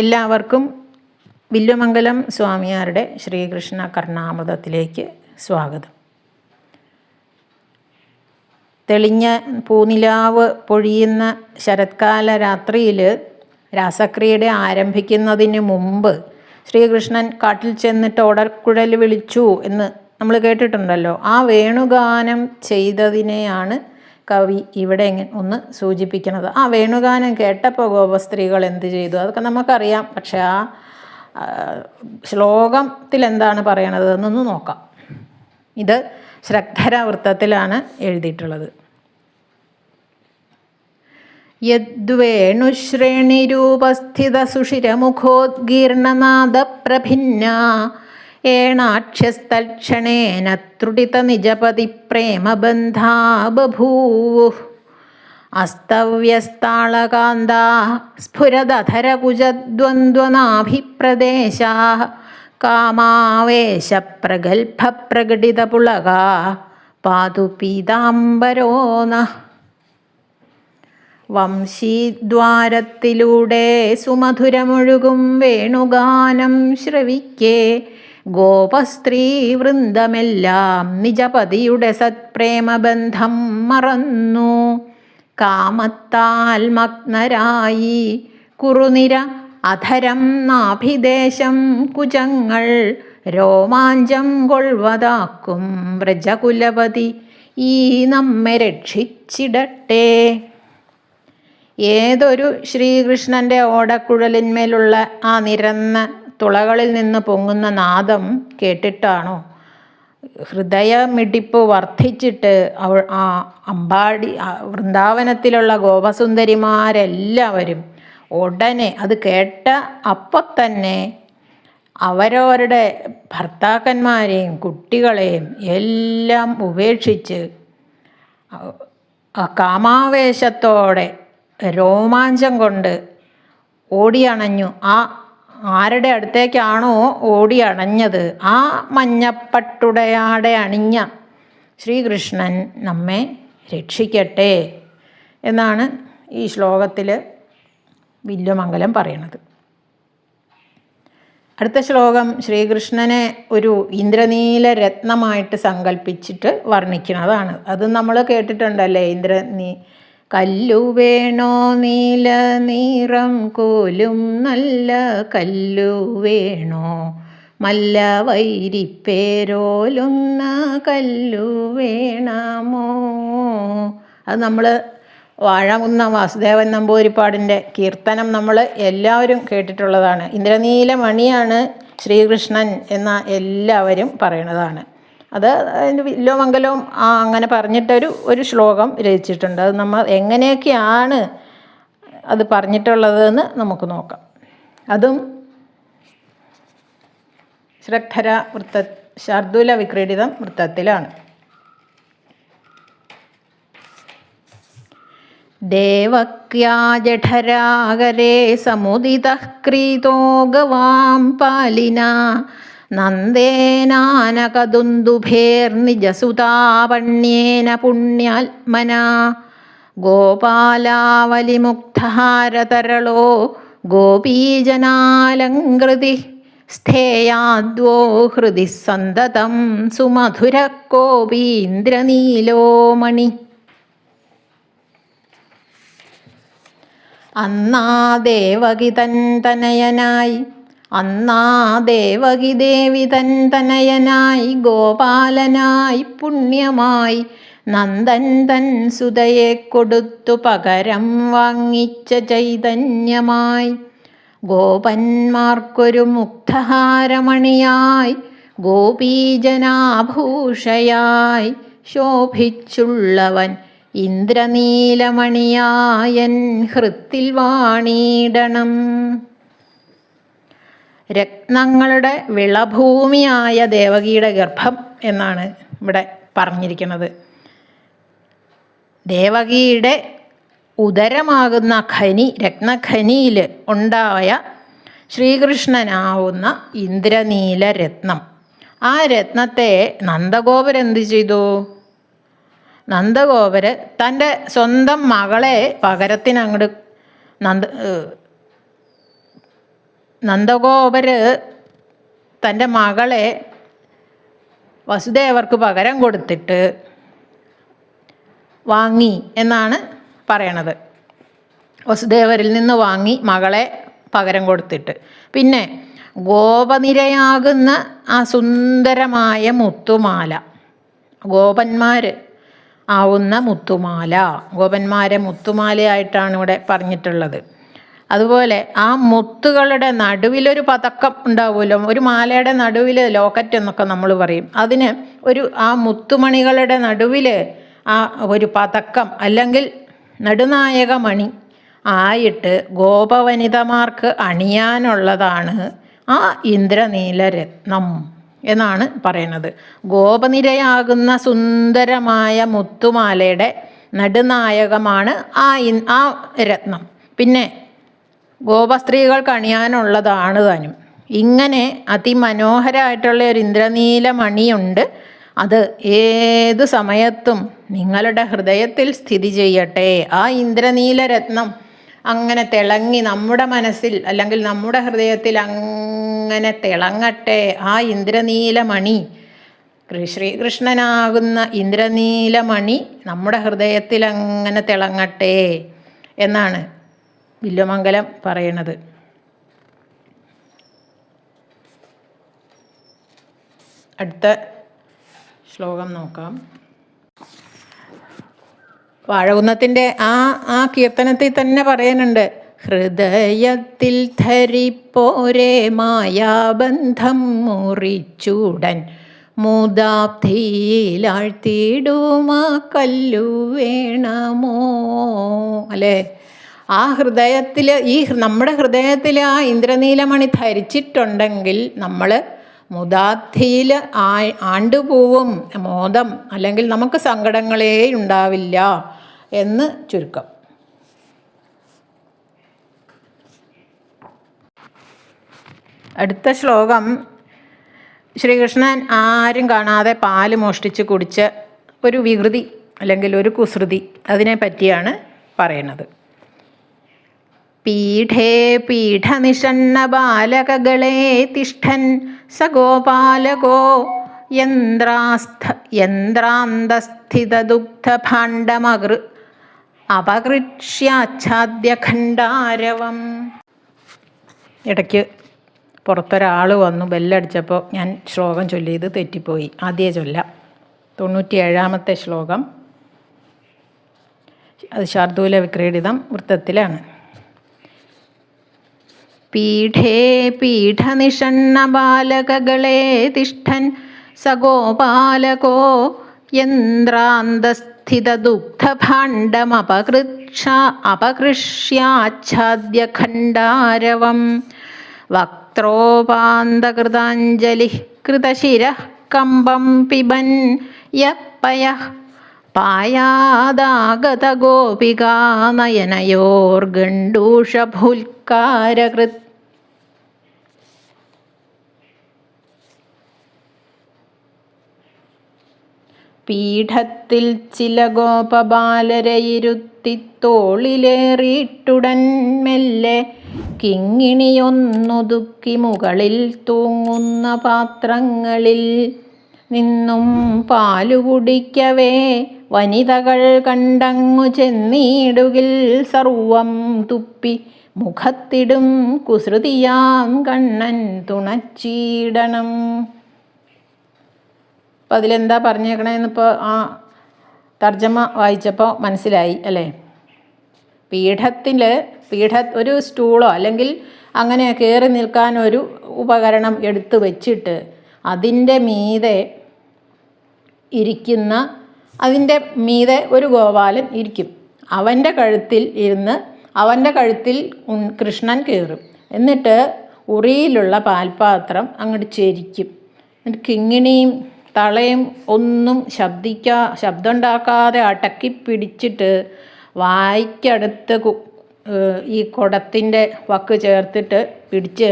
എല്ലാവർക്കും വില്വമംഗലം സ്വാമിയാരുടെ ശ്രീകൃഷ്ണ കർണാമൃതത്തിലേക്ക് സ്വാഗതം. തെളിഞ്ഞ പൂനിലാവ് പൊഴിയുന്ന ശരത്കാല രാത്രിയിൽ രാസക്രിയയുടെ ആരംഭിക്കുന്നതിന് മുമ്പ് ശ്രീകൃഷ്ണൻ കാട്ടിൽ ചെന്നിട്ട് ഓടക്കുഴൽ വിളിച്ചു എന്ന് നമ്മൾ കേട്ടിട്ടുണ്ടല്ലോ. ആ വേണുഗാനം ചെയ്തതിനെയാണ് കവി ഇവിടെ ഒന്ന് സൂചിപ്പിക്കുന്നത്. ആ വേണുഗാനം കേട്ടപ്പോൾ ഗോപസ്ത്രീകൾ എന്ത് ചെയ്തു അതൊക്കെ നമുക്കറിയാം. പക്ഷെ ആ ശ്ലോകത്തിൽ എന്താണ് പറയണത് എന്നൊന്ന് നോക്കാം. ഇത് ശ്രദ്ധര വൃത്തത്തിലാണ് എഴുതിയിട്ടുള്ളത്. യദ്വേണുശ്രേണിരൂപസ്ഥിത സുഷിരമുഖോദ്ഗീർണനാദപ്രഭിന്ന ഏണാക്ഷ്യസ്തൽക്ഷണേന ത്രുടിത നിജപതി പ്രേമബന്ധാ ബഭൂവുഃ. അസ്തവ്യസ്താളകാന്താ സ്ഫുരദധരകുജദ്വന്ദ്വനാഭിപ്രദേശാഃ കാമാവേശപ്രഗൽഭപ്രകടിതപുളകാ പാതു പീതാംബരോ നഃ. വംശീദ്വാരത്തിലൂടെ സുമധുരമൊഴുകും വേണുഗാനം ശ്രവിക്കേ ഗോപസ്ത്രീ വൃന്ദമെല്ലാം നിജപതിയുടെ സത്പ്രേമബന്ധം മറന്നു. കാമത്താൽ മഗ്നരായി കുറുനിര അധരം നാഭിദേശം കുജങ്ങൾ രോമാഞ്ചം കൊള്ളുവതാക്കും വ്രജകുലപതി ഈ നമ്മെ രക്ഷിച്ചിടട്ടെ. ഏതൊരു ശ്രീകൃഷ്ണൻ്റെ ഓടക്കുഴലിന്മേലുള്ള ആ നിരന്ന തുളകളിൽ നിന്ന് പൊങ്ങുന്ന നാദം കേട്ടിട്ടാണോ ഹൃദയമിടിപ്പ് വർദ്ധിച്ചിട്ട് ആ അമ്പാടി വൃന്ദാവനത്തിലുള്ള ഗോപസുന്ദരിമാരെല്ലാവരും ഉടനെ അത് കേട്ട അപ്പം തന്നെ അവരവരുടെ ഭർത്താക്കന്മാരെയും കുട്ടികളെയും എല്ലാം ഉപേക്ഷിച്ച് കാമാവേശത്തോടെ രോമാഞ്ചം കൊണ്ട് ഓടിയണഞ്ഞു. ആരുടെ അടുത്തേക്കാണോ ഓടി അണഞ്ഞത് ആ മഞ്ഞപ്പട്ടുടയാടെ അണിഞ്ഞ ശ്രീകൃഷ്ണൻ നമ്മെ രക്ഷിക്കട്ടെ എന്നാണ് ഈ ശ്ലോകത്തിൽ വില്വമംഗലം പറയണത്. അടുത്ത ശ്ലോകം ശ്രീകൃഷ്ണനെ ഒരു ഇന്ദ്രനീല രത്നമായിട്ട് സങ്കല്പിച്ചിട്ട് വർണ്ണിക്കുന്നതാണ്. അത് നമ്മൾ കേട്ടിട്ടുണ്ടല്ലേ. കല്ലു വേണോ നീല നീറം കോലും നല്ല കല്ലു വേണോ മല്ല വൈരിപ്പേരോലുന്ന കല്ലു വേണമോ. അത് നമ്മൾ വാഴകുന്ന വാസുദേവൻ നമ്പൂതിരിപ്പാടിൻ്റെ കീർത്തനം നമ്മൾ എല്ലാവരും കേട്ടിട്ടുള്ളതാണ്. ഇന്ദ്രനീല മണിയാണ് ശ്രീകൃഷ്ണൻ എന്ന എല്ലാവരും പറയണതാണ്. അത് വില്വമംഗലവും അങ്ങനെ പറഞ്ഞിട്ടൊരു ശ്ലോകം രചിച്ചിട്ടുണ്ട്. അത് നമ്മൾ എങ്ങനെയൊക്കെയാണ് അത് പറഞ്ഞിട്ടുള്ളതെന്ന് നമുക്ക് നോക്കാം. അതും ശ്രദ്ധര ശാർദൂല വിക്രീഡിതം വൃത്തത്തിലാണ്. ദേവക്യാ ജഠരാഗരേ സമുദിതഃ ക്രീതോ ഗവാം പാലിന നന്ദേനാനകദുന്ദുഭേർനിജസുതാപണ്യേന പുണ്യാത്മനാ ഗോപാലാവലിമുക്തഹാരതരളോ ഗോപീജനാലങ്കൃതി സ്ഥേയാദ്വോ ഹൃദി സന്തതം സുമധുര കോപീന്ദ്രനീലോമണി. അന്നാ ദേവകി ദേവി തൻ തനയനായി ഗോപാലനായി പുണ്യമായി നന്ദൻ തൻ സുതയെ കൊടുത്തു പകരം വാങ്ങിച്ച ചൈതന്യമായി ഗോപന്മാർക്കൊരു മുക്തഹാരമണിയായി ഗോപീജനാഭൂഷയായി ശോഭിച്ചുള്ളവൻ ഇന്ദ്രനീലമണിയായൻ ഹൃത്തിൽ വാണിടണം. രത്നങ്ങളുടെ വിളഭൂമിയായ ദേവകിയുടെ ഗർഭം എന്നാണ് ഇവിടെ പറഞ്ഞിരിക്കുന്നത്. ദേവകിയുടെ ഉദരമാകുന്ന രത്നഖനിയിൽ ഉണ്ടായ ശ്രീകൃഷ്ണനാവുന്ന ഇന്ദ്രനീല രത്നം. ആ രത്നത്തെ നന്ദഗോപരെന്ത് ചെയ്തു? നന്ദഗോപര് തൻ്റെ സ്വന്തം മകളെ പകരത്തിനങ്ങോട്ട് നന്ദഗോപർ തൻ്റെ മകളെ വസുദേവർക്ക് പകരം കൊടുത്തിട്ട് വാങ്ങി എന്നാണ് പറയണത്. വസുദേവരിൽ നിന്ന് വാങ്ങി മകളെ പകരം കൊടുത്തിട്ട്. പിന്നെ ഗോപനിരയാകുന്ന ആ സുന്ദരമായ മുത്തുമാല, ഗോപന്മാർ ആവുന്ന മുത്തുമാല, ഗോപന്മാരെ മുത്തുമാലയായിട്ടാണ് ഇവിടെ പറഞ്ഞിട്ടുള്ളത്. അതുപോലെ ആ മുത്തുകളുടെ നടുവിലൊരു പതക്കം ഉണ്ടാവുമല്ലോ, ഒരു മാലയുടെ നടുവിൽ ലോക്കറ്റ് എന്നൊക്കെ നമ്മൾ പറയും. അതിന് ആ മുത്തുമണികളുടെ നടുവിൽ ആ ഒരു പതക്കം അല്ലെങ്കിൽ നെടുനായക മണി ആയിട്ട് ഗോപവനിതമാർക്ക് അണിയാനുള്ളതാണ് ആ ഇന്ദ്രനീലരത്നം എന്നാണ് പറയുന്നത്. ഗോപനിരയാകുന്ന സുന്ദരമായ മുത്തുമാലയുടെ നെടുനായകമാണ് ആ രത്നം. പിന്നെ ഗോപസ്ത്രീകൾക്ക് അണിയാനുള്ളതാണ് താനും. ഇങ്ങനെ അതിമനോഹരമായിട്ടുള്ള ഒരു ഇന്ദ്രനീല മണിയുണ്ട്. അത് ഏതു സമയത്തും നിങ്ങളുടെ ഹൃദയത്തിൽ സ്ഥിതി ചെയ്യട്ടെ. ആ ഇന്ദ്രനീലരത്നം അങ്ങനെ തിളങ്ങി നമ്മുടെ മനസ്സിൽ അല്ലെങ്കിൽ നമ്മുടെ ഹൃദയത്തിൽ അങ്ങനെ തിളങ്ങട്ടെ. ആ ഇന്ദ്രനീലമണി, ശ്രീകൃഷ്ണനാകുന്ന ഇന്ദ്രനീലമണി നമ്മുടെ ഹൃദയത്തിൽ അങ്ങനെ തിളങ്ങട്ടെ എന്നാണ് വില്വമംഗലം പറയണത്. അടുത്ത ശ്ലോകം നോക്കാം. വാഴകുന്നത്തിൻ്റെ ആ കീർത്തനത്തിൽ തന്നെ പറയുന്നുണ്ട്, ഹൃദയത്തിൽ ധരിപ്പോരേ മായാബന്ധം മുറിച്ചൂടൻ മൂതാബ്ധിയിലാഴ്ത്തിയിടുമാ കല്ലു വേണമോ. അല്ലേ, ആ ഹൃദയത്തിൽ നമ്മുടെ ഹൃദയത്തിൽ ആ ഇന്ദ്രനീലമണി ധരിച്ചിട്ടുണ്ടെങ്കിൽ നമ്മൾ മുദാബ്ധിയിൽ ആണ്ടുപോവും. മോദം അല്ലെങ്കിൽ നമുക്ക് സങ്കടങ്ങളേ ഉണ്ടാവില്ല എന്ന് ചുരുക്കം. അടുത്ത ശ്ലോകം ശ്രീകൃഷ്ണൻ ആരും കാണാതെ പാല് മോഷ്ടിച്ച് കുടിച്ച ഒരു വികൃതി അല്ലെങ്കിൽ ഒരു കുസൃതി, അതിനെ പറ്റിയാണ് പറയുന്നത്. പീഠേ പീഠനിഷണ്ണ ബാലകകളെ തിഷ്ഠൻ സഗോപാലകോ യന്ത്രാന്തസ്ഥിതദുഗ്ധഭാണ്ഡമകൃ അപകൃഷ്യാച്ഛാദ്യഖണ്ഡാരവം. ഇടയ്ക്ക് പുറത്തൊരാൾ വന്നു ബെല്ലടിച്ചപ്പോൾ ഞാൻ ശ്ലോകം ചൊല്ലിയത് തെറ്റിപ്പോയി. ആദ്യമേ ചൊല്ലാം. 97-ാമത്തെ ശ്ലോകം. അത് ശാർദൂല വിക്രീഡിതം വൃത്തത്തിലാണ്. പീഠേ പീഠനിഷണ്ണ ബാലകകളെ തിഷ്ഠൻ സഗോപാലകോ യന്ത്രാന്തസ്ഥിതദുഗ്ധഭാണ്ഡമപകൃഷ്യാച്ഛാദ്യഖണ്ഡാരവം വക്ത്രോപാന്തകൃതാഞ്ജലി കൃതശിരഃ കമ്പം പിബൻ യപ്പയഃ പായാദാഗതഗോപികാനയനയോർഗണ്ഡൂഷഭുൽക്കാരകൃത്. പീഠത്തിൽ ചില ഗോപബാലരെ ഇരുത്തിത്തോളിലേറിയിട്ടുടൻ മെല്ലെ കിങ്ങിണിയൊന്നൊതുക്കി മുകളിൽ തൂങ്ങുന്ന പാത്രങ്ങളിൽ നിന്നും പാലുകുടിക്കവേ വനിതകൾ കണ്ടങ്ങു ചെന്നീടുകിൽ സർവം തുപ്പി മുഖത്തിടും കുസൃതിയാം കണ്ണൻ തുണച്ചീടണം. അപ്പം അതിലെന്താ പറഞ്ഞേക്കണേന്നിപ്പോൾ ആ തർജ്ജമ വായിച്ചപ്പോൾ മനസ്സിലായി അല്ലേ. ഒരു സ്റ്റൂളോ അല്ലെങ്കിൽ അങ്ങനെ കയറി നിൽക്കാൻ ഒരു ഉപകരണം എടുത്ത് വെച്ചിട്ട് അതിൻ്റെ മീതെ ഒരു ഗോപാലൻ ഇരിക്കും. അവൻ്റെ കഴുത്തിൽ കൃഷ്ണൻ കയറും. എന്നിട്ട് ഉറിയിലുള്ള പാൽപാത്രം അങ്ങോട്ട് ചെരിക്കും. എന്നിട്ട് കിങ്ങിണിയും തളയും ഒന്നും ശബ്ദം ഉണ്ടാക്കാതെ അടക്കി പിടിച്ചിട്ട് വായ്ക്കടുത്ത് ഈ കുടത്തിൻ്റെ വക്ക് ചേർത്തിട്ട് പിടിച്ച്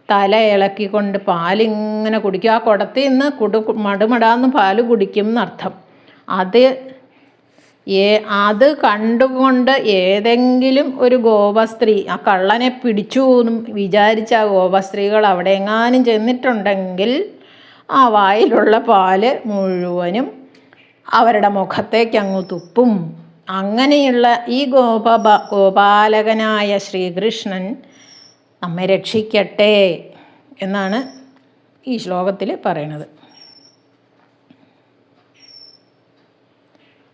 തല ഇളക്കിക്കൊണ്ട് പാലിങ്ങനെ കുടിക്കും. ആ കുടത്തിൽ നിന്ന് മടുമടാന്ന് പാല് കുടിക്കും എന്നർത്ഥം. അത് അത് കണ്ടുകൊണ്ട് ഏതെങ്കിലും ഒരു ഗോപസ്ത്രീ ആ കള്ളനെ പിടിച്ചു എന്നും വിചാരിച്ച ആ ഗോപസ്ത്രീകൾ അവിടെ എങ്ങാനും ചെന്നിട്ടുണ്ടെങ്കിൽ ആ വായിലുള്ള പാല് മുഴുവനും അവരുടെ മുഖത്തേക്ക് അങ്ങ് തുപ്പും. അങ്ങനെയുള്ള ഈ ഗോപാലകനായ ശ്രീകൃഷ്ണൻ നമ്മെ രക്ഷിക്കട്ടെ എന്നാണ് ഈ ശ്ലോകത്തിൽ പറയണത്.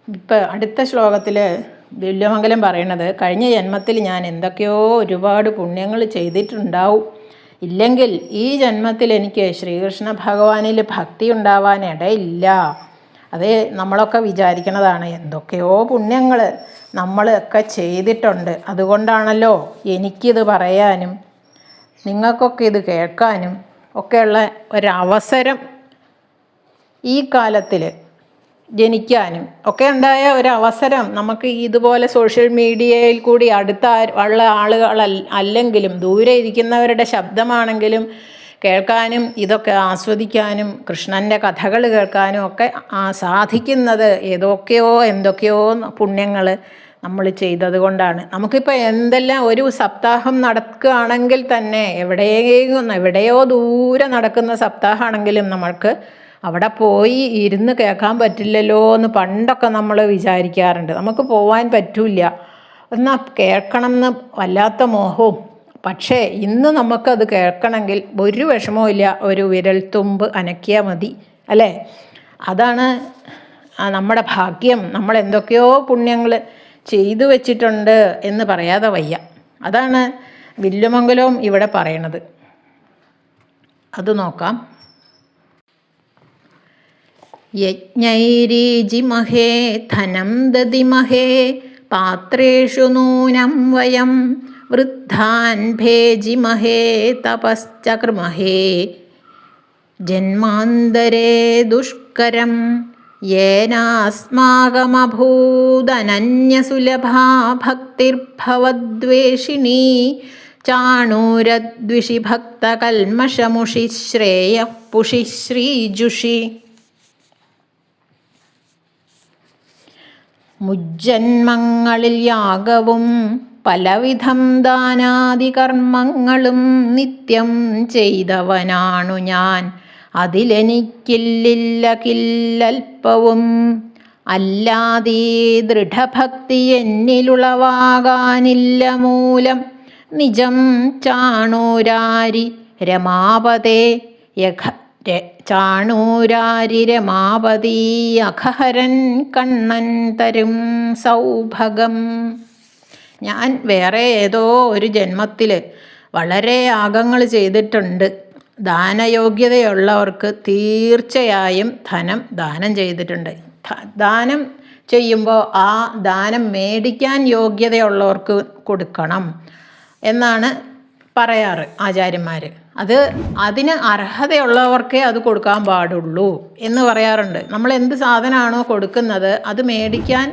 ഇപ്പം അടുത്ത ശ്ലോകത്തിൽ വില്വമംഗലം പറയണത്, കഴിഞ്ഞ ജന്മത്തിൽ ഞാൻ എന്തൊക്കെയോ ഒരുപാട് പുണ്യങ്ങൾ ചെയ്തിട്ടുണ്ടാവും, ഇല്ലെങ്കിൽ ഈ ജന്മത്തിൽ എനിക്ക് ശ്രീകൃഷ്ണ ഭഗവാനിൽ ഭക്തി ഉണ്ടാവാൻ ഇടയില്ല. അത് നമ്മളൊക്കെ വിചാരിക്കണതാണ്, എന്തൊക്കെയോ പുണ്യങ്ങൾ നമ്മളൊക്കെ ചെയ്തിട്ടുണ്ട്, അതുകൊണ്ടാണല്ലോ എനിക്കിത് പറയാനും നിങ്ങൾക്കൊക്കെ ഇത് കേൾക്കാനും ഒക്കെയുള്ള ഒരവസരം ഈ കാലത്തിൽ ജനിക്കാനും ഒക്കെ ഉണ്ടായ ഒരവസരം നമുക്ക് ഇതുപോലെ സോഷ്യൽ മീഡിയയിൽ കൂടി അടുത്ത ഉള്ള ആളുകൾ അല്ലെങ്കിലും ദൂരെ ഇരിക്കുന്നവരുടെ ശബ്ദമാണെങ്കിലും കേൾക്കാനും ഇതൊക്കെ ആസ്വദിക്കാനും കൃഷ്ണൻ്റെ കഥകൾ കേൾക്കാനും ഒക്കെ സാധിക്കുന്നത് എന്തൊക്കെയോ പുണ്യങ്ങൾ നമ്മൾ ചെയ്തത് കൊണ്ടാണ്. നമുക്കിപ്പോൾ എന്തെല്ലാം ഒരു സപ്താഹം നടക്കുകയാണെങ്കിൽ തന്നെ എവിടെയോ ദൂരെ നടക്കുന്ന സപ്താഹമാണെങ്കിലും നമ്മൾക്ക് അവിടെ പോയി ഇരുന്ന് കേൾക്കാൻ പറ്റില്ലല്ലോ എന്ന് പണ്ടൊക്കെ നമ്മൾ വിചാരിക്കാറുണ്ട്. നമുക്ക് പോവാൻ പറ്റില്ല, എന്നാൽ കേൾക്കണം എന്ന് വല്ലാത്ത മോഹവും. പക്ഷേ ഇന്ന് നമുക്കത് കേൾക്കണമെങ്കിൽ ഒരു വിഷമവും ഇല്ല, ഒരു വിരൽത്തുമ്പ് അനക്കിയാൽ മതി, അല്ലേ? അതാണ് നമ്മുടെ ഭാഗ്യം. നമ്മൾ എന്തൊക്കെയോ പുണ്യങ്ങൾ ചെയ്തു വച്ചിട്ടുണ്ട് എന്ന് പറയാതെ വയ്യ. അതാണ് വില്വമംഗലവും ഇവിടെ പറയണത്. അത് നോക്കാം. യജ്ഞൈരീജിമഹേ ധനം ദദിമഹേ പാത്രേഷു നൂനം വയം വൃദ്ധാൻ ഭേജിമഹേ തപശ്ചകൃമഹേ ജന്മാന്തരേ ദുഷ്കരം യേനാസ്മാകമഭൂതനന്യസുലഭാ ഭക്തിർഭവദ്വേഷിണീ ചാണൂരദ്വിഷി ഭക്തകൽമഷമുഷി ശ്രേയഃപുഷി ശ്രീജുഷി. മുജ്ജന്മങ്ങളിൽ യാഗവും പലവിധം ദാനാദികർമ്മങ്ങളും നിത്യം ചെയ്തവനാണു ഞാൻ, അതിലെനിക്കില്ലില്ല കില്ലൽപ്പവും. അല്ലാതീ ദൃഢഭക്തി എന്നിലുളവാകാനില്ല മൂലം, നിജം ചാണൂരാരി രമാപതേ ചാണൂരാരി രമാപതീ അഖഹരൻ കണ്ണൻ തരും സൗഭഗം. ഞാൻ വേറെ ഏതോ ഒരു ജന്മത്തിൽ വളരെ യാഗങ്ങൾ ചെയ്തിട്ടുണ്ട്. ദാനയോഗ്യതയുള്ളവർക്ക് തീർച്ചയായും ധനം ദാനം ചെയ്തിട്ടുണ്ട്. ദാനം ചെയ്യുമ്പോൾ ആ ദാനം മേടിക്കാൻ യോഗ്യതയുള്ളവർക്ക് കൊടുക്കണം എന്നാണ് പറയാറ് ആചാര്യന്മാർ. അതിന് അർഹതയുള്ളവർക്കേ അത് കൊടുക്കാൻ പാടുള്ളൂ എന്ന് പറയാറുണ്ട്. നമ്മൾ എന്ത് സാധനമാണോ കൊടുക്കുന്നത് അത് മേടിക്കാൻ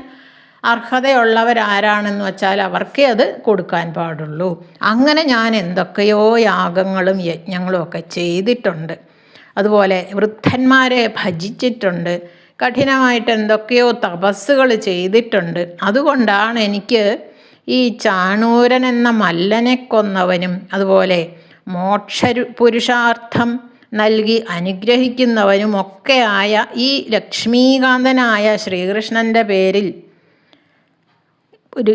അർഹതയുള്ളവരാരാണെന്ന് വെച്ചാൽ അവർക്കേ അത് കൊടുക്കാൻ പാടുള്ളൂ. അങ്ങനെ ഞാൻ എന്തൊക്കെയോ യാഗങ്ങളും യജ്ഞങ്ങളും ഒക്കെ ചെയ്തിട്ടുണ്ട്. അതുപോലെ വൃദ്ധന്മാരെ ഭജിച്ചിട്ടുണ്ട്. കഠിനമായിട്ട് എന്തൊക്കെയോ തപസ്സുകൾ ചെയ്തിട്ടുണ്ട്. അതുകൊണ്ടാണ് എനിക്ക് ഈ ചാണൂരൻ എന്ന മല്ലനെ കൊന്നവനും അതുപോലെ പുരുഷാർത്ഥം നൽകി അനുഗ്രഹിക്കുന്നവനും ഒക്കെയായ ഈ ലക്ഷ്മീകാന്തനായ ശ്രീകൃഷ്ണൻ്റെ പേരിൽ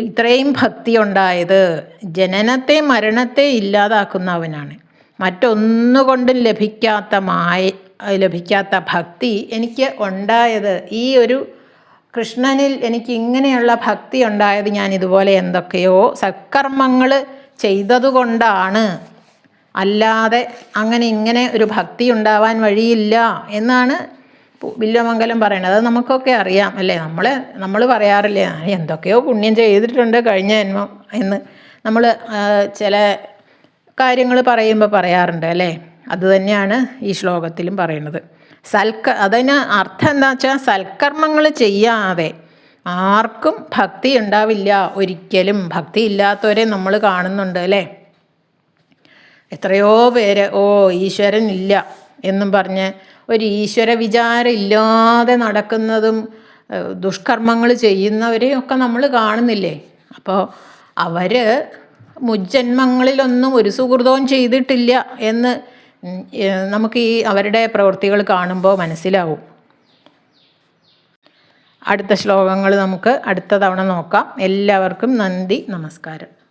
ഇത്രയും ഭക്തി ഉണ്ടായത്. ജനനത്തെ മരണത്തെ ഇല്ലാതാക്കുന്നവനാണ്. മറ്റൊന്നുകൊണ്ടും ലഭിക്കാത്ത ഭക്തി എനിക്ക് ഉണ്ടായത്, ഈ ഒരു കൃഷ്ണനിൽ എനിക്ക് ഇങ്ങനെയുള്ള ഭക്തി ഉണ്ടായത് ഞാൻ ഇതുപോലെ എന്തൊക്കെയോ സത്കർമ്മങ്ങൾ ചെയ്തതുകൊണ്ടാണ്. അല്ലാതെ ഇങ്ങനെ ഒരു ഭക്തി ഉണ്ടാവാൻ വഴിയില്ല എന്നാണ് വില്വമംഗലം പറയണത്. അത് നമുക്കൊക്കെ അറിയാം, അല്ലേ? നമ്മൾ പറയാറില്ലേ, എന്തൊക്കെയോ പുണ്യം ചെയ്തിട്ടുണ്ട് കഴിഞ്ഞ ജന്മം എന്ന് നമ്മൾ ചില കാര്യങ്ങൾ പറയുമ്പോൾ പറയാറുണ്ട്, അല്ലേ? അതുതന്നെയാണ് ഈ ശ്ലോകത്തിലും പറയുന്നത്. അതിന് അർത്ഥം എന്താ വെച്ചാൽ സൽക്കർമ്മങ്ങൾ ചെയ്യാതെ ആർക്കും ഭക്തി ഉണ്ടാവില്ല ഒരിക്കലും. ഭക്തി ഇല്ലാത്തവരെ നമ്മൾ കാണുന്നുണ്ട്, അല്ലേ? എത്രയോ പേര് ഈശ്വരൻ ഇല്ല എന്നും പറഞ്ഞ് ഒരു ഈശ്വര വിചാരം ഇല്ലാതെ നടക്കുന്നതും ദുഷ്കർമ്മങ്ങൾ ചെയ്യുന്നവരെയൊക്കെ നമ്മൾ കാണുന്നില്ലേ. അപ്പോൾ അവർ മുജ്ജന്മങ്ങളിലൊന്നും ഒരു സുഹൃതവും ചെയ്തിട്ടില്ല എന്ന് നമുക്ക് ഈ അവരുടെ പ്രവൃത്തികൾ കാണുമ്പോൾ മനസ്സിലാവും. അടുത്ത ശ്ലോകങ്ങൾ നമുക്ക് അടുത്ത തവണ നോക്കാം. എല്ലാവർക്കും നന്ദി, നമസ്കാരം.